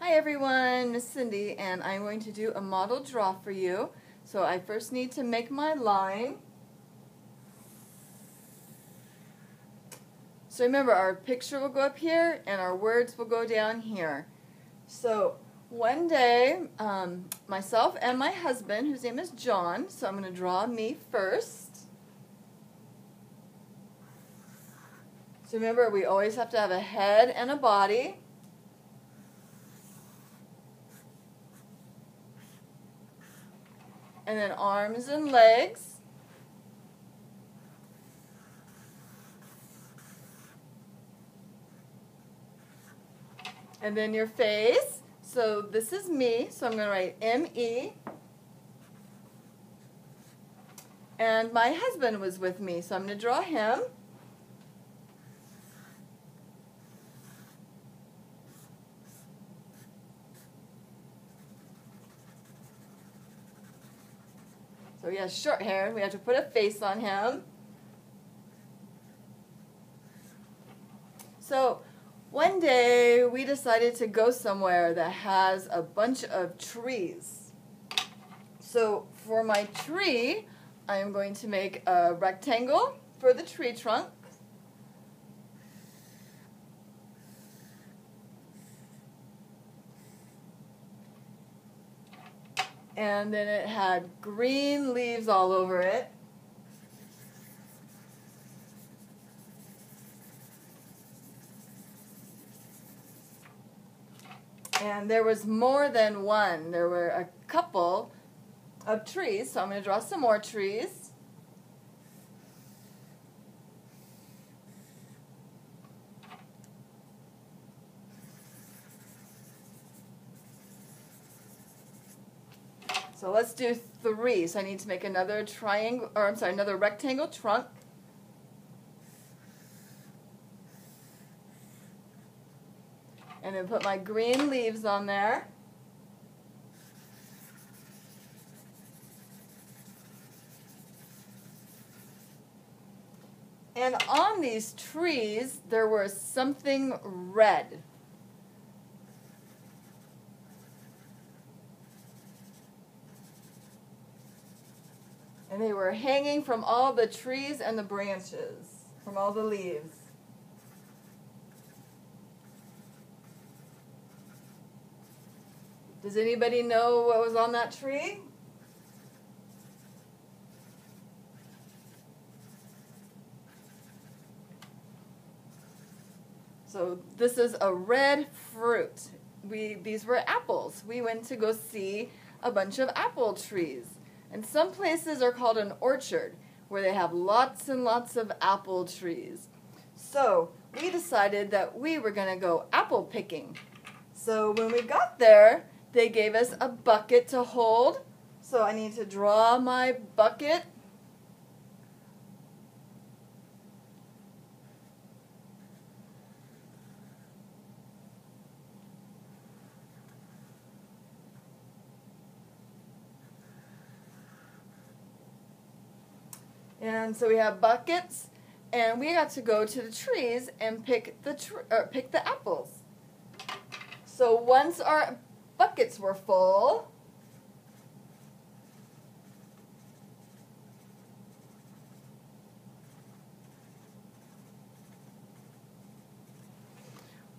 Hi everyone, Miss Cindy, and I'm going to do a model draw for you. So I first need to make my line. So remember, our picture will go up here and our words will go down here. So one day, myself and my husband, whose name is John, so I'm going to draw me first. So remember, we always have to have a head and a body. And then arms and legs. And then your face. So this is me, so I'm going to write M-E. And my husband was with me, so I'm going to draw him. So he has short hair. We have to put a face on him. So one day we decided to go somewhere that has a bunch of trees. So for my tree, I am going to make a rectangle for the tree trunk. And then it had green leaves all over it. And there was more than one. There were a couple of trees, so I'm going to draw some more trees. So let's do 3. So I need to make another triangle, or I'm sorry, another rectangle trunk. And then put my green leaves on there. And on these trees, there was something red. And they were hanging from all the trees and the branches, from all the leaves. Does anybody know what was on that tree? So this is a red fruit. These were apples. We went to go see a bunch of apple trees. And some places are called an orchard, where they have lots and lots of apple trees. So we decided that we were going to go apple picking. So when we got there, they gave us a bucket to hold. So I need to draw my bucket. And so we have buckets, and we got to go to the trees and pick the apples. So once our buckets were full,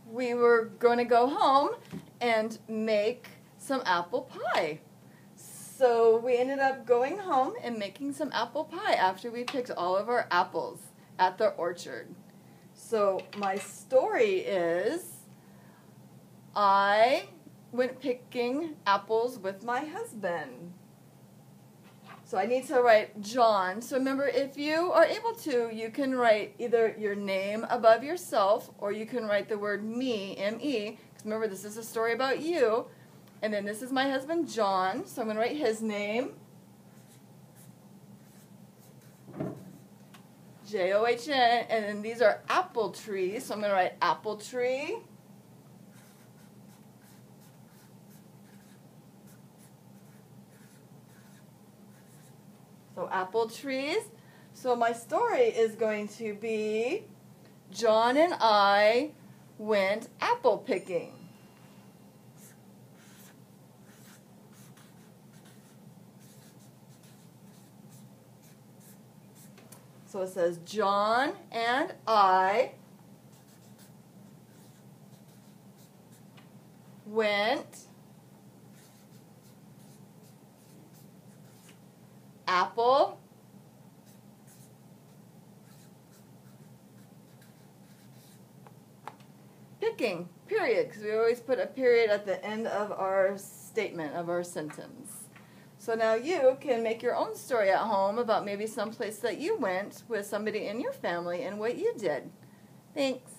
we were going to go home and make some apple pie. So we ended up going home and making some apple pie after we picked all of our apples at the orchard. So my story is, I went picking apples with my husband. So I need to write John. So remember, if you are able to, you can write either your name above yourself, or you can write the word me, M-E, because remember, this is a story about you. And then this is my husband, John, so I'm going to write his name. J-O-H-N, and then these are apple trees, so I'm going to write apple tree. So apple trees. So my story is going to be, John and I went apple picking. So it says, John and I went apple picking, period, because we always put a period at the end of our statement, of our sentence. So now you can make your own story at home about maybe some place that you went with somebody in your family and what you did. Thanks.